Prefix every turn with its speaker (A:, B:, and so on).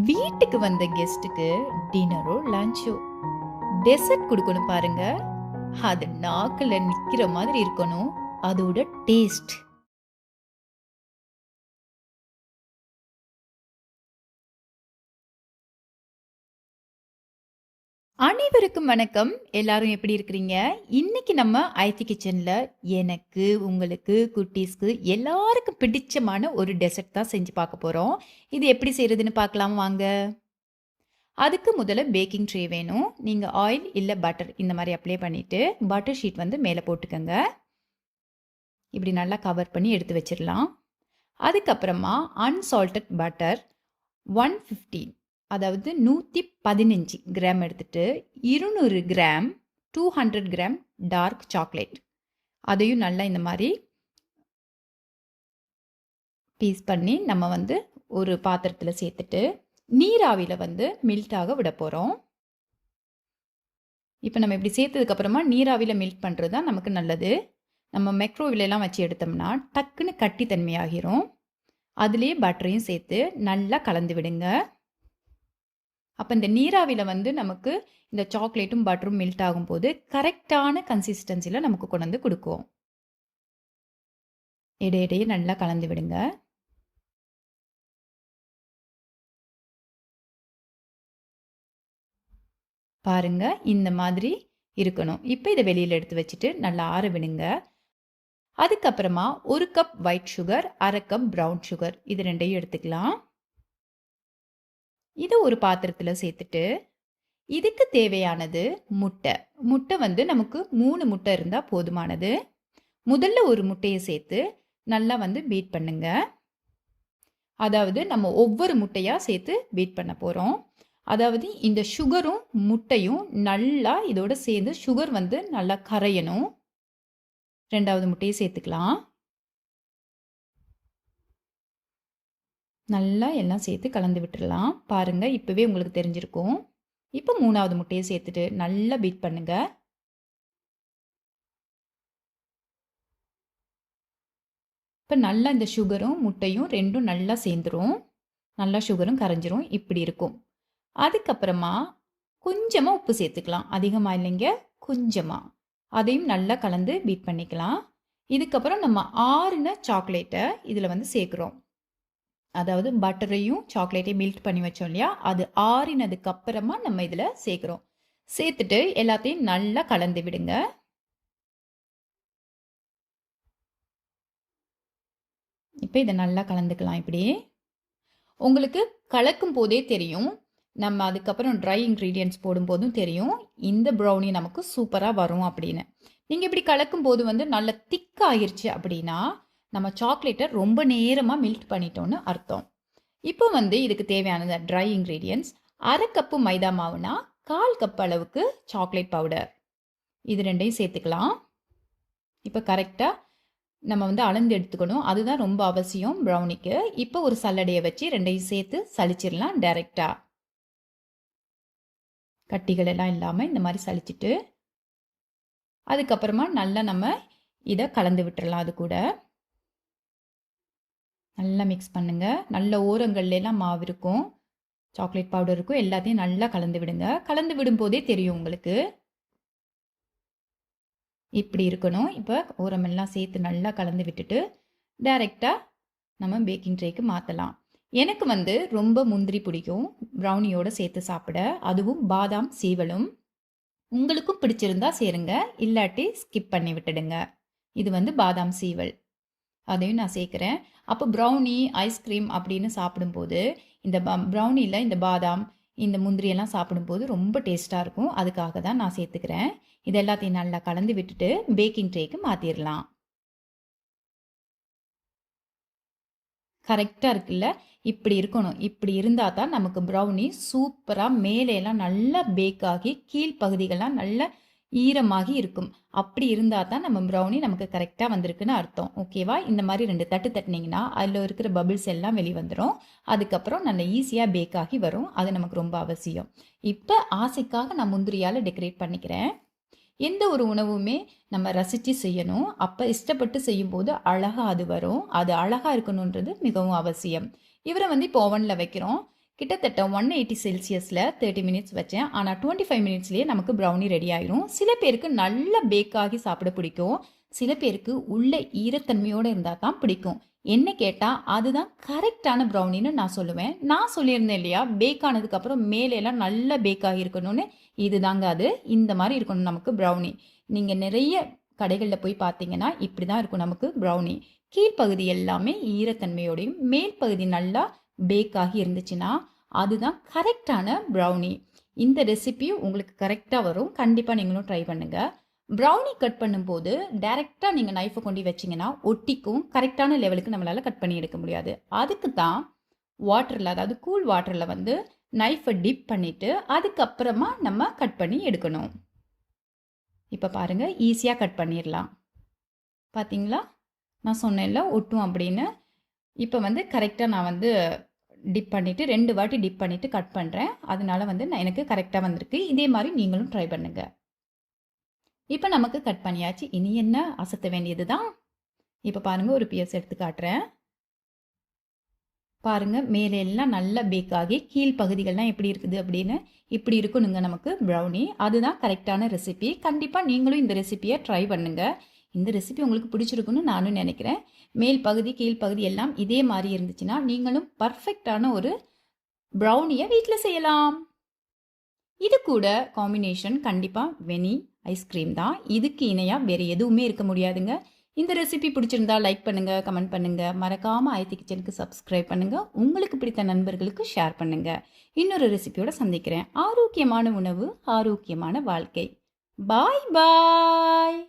A: வீட்டுக்கு வந்த கெஸ்ட்டுக்கு டின்னரோ லஞ்சோ டெசர்ட் கொடுக்கணும் பாருங்க. அது நாக்குல நிக்கிற மாதிரி இருக்கணும். அதோட டேஸ்ட். அனைவருக்கும் வணக்கம். எல்லாரும் எப்படி இருக்கிறீங்க? இன்னைக்கு நம்ம ஐத்தி கிச்சன்ல எனக்கு, உங்களுக்கு, குட்டீஸ்க்கு எல்லாருக்கும் பிடிச்சமான ஒரு டெசர்ட் தான் செஞ்சு பார்க்க போறோம். இது எப்படி செய்யறதுன்னு பார்க்கலாம் வாங்க. அதுக்கு முதல்ல பேக்கிங் ட்ரே வேணும். நீங்கள் ஆயில் இல்லை பட்டர் இந்த மாதிரி அப்ளை பண்ணிவிட்டு பட்டர் ஷீட் வந்து மேலே போட்டுக்கோங்க. இப்படி நல்லா கவர் பண்ணி எடுத்து வச்சிடலாம். அதுக்கப்புறமா அன்சால்டட் பட்டர் 115 அதாவது 115 கிராம் எடுத்துட்டு 200 கிராம் 200 கிராம் டார்க் சாக்லேட் அதையும் நல்லா இந்த மாதிரி பீஸ் பண்ணி நம்ம வந்து ஒரு பாத்திரத்தில் சேர்த்துட்டு நீராவியில் வந்து மெல்ட்டாக விட போகிறோம். இப்போ நம்ம இப்படி சேர்த்ததுக்கப்புறமா நீராவியில் மெல்ட் பண்ணுறது தான் நமக்கு நல்லது. நம்ம மைக்ரோவேவ்லாம் வச்சு எடுத்தோம்னா டக்குன்னு கட்டித்தன்மையாகிரும். அதுலேயே பட்டரையும் சேர்த்து நல்லா கலந்து விடுங்க. அப்போ இந்த நீராவியில் வந்து நமக்கு இந்த சாக்லேட்டும் பட்டரும் மெல்ட் ஆகும்போது கரெக்டான கன்சிஸ்டன்சியில் நமக்கு கொண்டு வந்து கொடுக்கும். இடையிடையே நல்லா கலந்து விடுங்க. பாருங்க, இந்த மாதிரி இருக்கணும். இப்போ இதை வெளியில் எடுத்து வச்சுட்டு நல்லா ஆற விடுங்க. அதுக்கப்புறமா 1 cup white sugar, 1/2 cup brown sugar இது ரெண்டையும் எடுத்துக்கலாம். இதை ஒரு பாத்திரத்தில் சேர்த்துட்டு இதுக்கு தேவையானது முட்டை. முட்டை வந்து நமக்கு 3 முட்டை இருந்தால் போதுமானது. முதல்ல ஒரு முட்டையை சேர்த்து நல்லா வந்து பீட் பண்ணுங்க. அதாவது நம்ம ஒவ்வொரு முட்டையாக சேர்த்து பீட் பண்ண போகிறோம். அதாவது இந்த சுகரும் முட்டையும் நல்லா இதோட சேர்ந்து சுகர் வந்து நல்லா கரையணும். 2வது முட்டையை சேர்த்துக்கலாம். நல்லா எல்லாம் சேர்த்து கலந்து விட்டுடலாம். பாருங்க, இப்போவே உங்களுக்கு தெரிஞ்சிருக்கும். இப்போ 3வது முட்டையை சேர்த்துட்டு நல்லா பீட் பண்ணுங்க. இப்போ நல்லா இந்த சுகரும் முட்டையும் ரெண்டும் நல்லா சேர்ந்துரும். நல்லா சுகரும் கரைஞ்சிரும். இப்படி இருக்கும். அதுக்கப்புறமா கொஞ்சமாக உப்பு சேர்த்துக்கலாம். அதிகமாக இல்லைங்க, கொஞ்சமாக. அதையும் நல்லா கலந்து பீட் பண்ணிக்கலாம். இதுக்கப்புறம் நம்ம ஆறின சாக்லேட்டை இதில் வந்து சேர்க்குறோம். அதாவது பட்டரையும் சாக்லேட்டையும் மெல்ட் பண்ணி வச்சோம் இல்லையா, அது ஆறினதுக்கு அப்புறமா நம்ம இதில் சேர்க்குறோம். சேர்த்துட்டு எல்லாத்தையும் நல்லா கலந்து விடுங்க. இப்போ இதை நல்லா கலந்துக்கலாம். இப்படி உங்களுக்கு கலக்கும் போதே தெரியும். நம்ம அதுக்கப்புறம் ட்ரை இன்க்ரீடியன்ட்ஸ் போடும்போதும் தெரியும் இந்த ப்ரௌனி நமக்கு சூப்பராக வரும் அப்படின்னு. நீங்கள் இப்படி கலக்கும் போது வந்து நல்ல திக்காகிருச்சு அப்படின்னா நம்ம சாக்லேட்டை ரொம்ப நேரமாக மெல்ட் பண்ணிட்டோன்னு அர்த்தம். இப்போ வந்து இதுக்கு தேவையானது ட்ரை இன்க்ரீடியன்ட்ஸ் 1/2 கப்பு மைதா மாவுனா 1/4 கப் அளவுக்கு சாக்லேட் பவுடர் இது ரெண்டையும் சேர்த்துக்கலாம். இப்போ கரெக்டாக நம்ம வந்து அளந்து எடுத்துக்கணும். அதுதான் ரொம்ப அவசியம் ப்ரௌனிக்கு. இப்போ ஒரு சல்லடையை வச்சு ரெண்டையும் சேர்த்து சலிச்சிடலாம். டைரெக்டாக கட்டிகள் எல்லாம் இல்லாமல் இந்த மாதிரி சலிச்சிட்டு அதுக்கப்புறமா நல்லா நம்ம இதை கலந்து விட்டுறலாம். அது கூட நல்லா மிக்ஸ் பண்ணுங்க. நல்ல ஓரங்கள்லாம் மாவு இருக்கும், சாக்லேட் பவுடர் இருக்கும், எல்லாத்தையும் நல்லா கலந்து விடுங்க. கலந்து விடும்போதே தெரியும் உங்களுக்கு இப்படி இருக்கணும். இப்போ ஓரமெல்லாம் சேர்த்து நல்லா கலந்து விட்டுட்டு டைரெக்டாக நம்ம பேக்கிங் ட்ரேக்கு மாற்றலாம். எனக்கு வந்து ரொம்ப முந்திரி பிடிக்கும் ப்ரௌனியோட சேர்த்து சாப்பிட, அதுவும் பாதாம் சீவலும். உங்களுக்கும் பிடிச்சிருந்தா சேருங்க, இல்லாட்டி ஸ்கிப் பண்ணி விட்டுடுங்க. இது வந்து பாதாம் சீவல், அதையும் நான் சேர்க்குறேன். அப்போ ப்ரௌனி ஐஸ்கிரீம் அப்படின்னு சாப்பிடும்போது இந்த ப்ரௌனியில் இந்த பாதாம் இந்த முந்திரியெல்லாம் சாப்பிடும்போது ரொம்ப டேஸ்ட்டாக இருக்கும். அதுக்காக தான் நான் சேர்த்துக்கிறேன். இது எல்லாத்தையும் நல்லா கலந்து விட்டுட்டு பேக்கிங் ட்ரேக்கு மாற்றிடலாம். கரெக்டாக இருக்குல்ல, இப்படி இருக்கணும். இப்படி இருந்தால் தான் நமக்கு ப்ரௌனி சூப்பராக மேலேலாம் நல்லா பேக் ஆகி கீழ்ப்பகுதிகள்லாம் நல்லா ஈரமாகி இருக்கும். அப்படி இருந்தால் தான் நம்ம ப்ரௌனி நமக்கு கரெக்டாக வந்திருக்குன்னு அர்த்தம். ஓகேவா? இந்த மாதிரி 2 தட்டு தட்டினீங்கன்னா அதில் இருக்கிற பபிள்ஸ் எல்லாம் வெளியே வந்துடும். அதுக்கப்புறம் நல்ல ஈஸியாக பேக் ஆகி வரும். அது நமக்கு ரொம்ப அவசியம். இப்போ ஆசைக்காக நான் முந்திரியால் டெக்கரேட் பண்ணிக்கிறேன். எந்த ஒரு உணவுமே நம்ம ரசித்து செய்யணும். அப்போ இஷ்டப்பட்டு செய்யும்போது அழகாக அது வரும். அது அழகாக இருக்கணுன்றது மிகவும் அவசியம். இவரை வந்து இப்போ ஓவனில் வைக்கிறோம். கிட்டத்தட்ட 180 செல்சியஸில் 30 மினிட்ஸ் வச்சேன். ஆனால் 25 மினிட்ஸ்லேயே நமக்கு ப்ரௌனி ரெடி ஆயிரும். சில பேருக்கு நல்ல பேக் ஆகி சாப்பிட பிடிக்கும். சில பேருக்கு உள்ள ஈரத்தன்மையோடு இருந்தால் தான் பிடிக்கும். என்ன கேட்டால் அதுதான் கரெக்டான ப்ரௌனின்னு நான் சொல்லுவேன். நான் சொல்லியிருந்தேன் இல்லையா, பேக் ஆனதுக்கப்புறம் மேலெல்லாம் நல்லா பேக் ஆகியிருக்கணும்னு. இதுதாங்க அது. இந்த மாதிரி இருக்கணும் நமக்கு ப்ரௌனி. நீங்கள் நிறைய கடைகளில் போய் பார்த்தீங்கன்னா இப்படி தான் இருக்கும் நமக்கு ப்ரௌனி. கீழ்ப்பகுதி எல்லாமே ஈரத்தன்மையோடையும் மேல் பகுதி நல்லா பேக் ஆகி இருந்துச்சுன்னா அதுதான் கரெக்டான ப்ரௌனி. இந்த ரெசிபி உங்களுக்கு கரெக்டாக வரும். கண்டிப்பாக நீங்களும் ட்ரை பண்ணுங்கள். ப்ரௌனி கட் பண்ணும்போது டைரெக்டாக நீங்கள் நைஃபை கொண்டு வச்சிங்கன்னா ஒட்டிக்கும். கரெக்டான லெவலுக்கு நம்மளால் கட் பண்ணி எடுக்க முடியாது. அதுக்கு தான் வாட்டரில், அதாவது கூல் வாட்டரில் வந்து நைஃபை டிப் பண்ணிவிட்டு அதுக்கப்புறமா நம்ம கட் பண்ணி எடுக்கணும். இப்போ பாருங்கள், ஈஸியாக கட் பண்ணிடலாம். பார்த்தீங்களா, நான் சொன்னேன்ல ஒட்டும் அப்படின்னு. இப்போ வந்து கரெக்டாக நான் வந்து டிப் பண்ணிவிட்டு 2 வாட்டி டிப் பண்ணிவிட்டு கட் பண்ணுறேன். அதனால வந்து எனக்கு கரெக்டாக வந்திருக்கு. இதே மாதிரி நீங்களும் ட்ரை பண்ணுங்கள். இப்போ நமக்கு கட் பண்ணியாச்சு. இனி என்ன, அசத்த வேண்டியது தான். இப்போ பாருங்கள், ஒரு பீஸ் எடுத்து காட்டுறேன். பாருங்கள், மேலே எல்லாம் நல்லா பேக் ஆகி கீழ் பகுதிகள்லாம் எப்படி இருக்குது அப்படின்னு இப்படி இருக்கணுங்க நமக்கு ப்ரௌனி. அதுதான் கரெக்டான ரெசிபி. கண்டிப்பாக நீங்களும் இந்த ரெசிபியை ட்ரை பண்ணுங்கள். இந்த ரெசிபி உங்களுக்கு பிடிச்சிருக்குன்னு நானும் நினைக்கிறேன். மேல் பகுதி கீழ் பகுதி எல்லாம் இதே மாதிரி இருந்துச்சுன்னா நீங்களும் பர்ஃபெக்டான ஒரு ப்ரௌனியை வீட்டில் செய்யலாம். இது கூட காம்பினேஷன் கண்டிப்பாக வெனி ஐஸ்கிரீம் தான். இதுக்கு இணையாக வேறு எதுவுமே இருக்க முடியாதுங்க. இந்த ரெசிபி பிடிச்சிருந்தா லைக் பண்ணுங்கள், கமெண்ட் பண்ணுங்கள். மறக்காமல் ஆயத்தி கிச்சனுக்கு சப்ஸ்கிரைப் பண்ணுங்கள். உங்களுக்கு பிடித்த நண்பர்களுக்கு ஷேர் பண்ணுங்கள். இன்னொரு ரெசிபியோட சந்திக்கிறேன். ஆரோக்கியமான உணவு, ஆரோக்கியமான வாழ்க்கை. பாய் பாய்.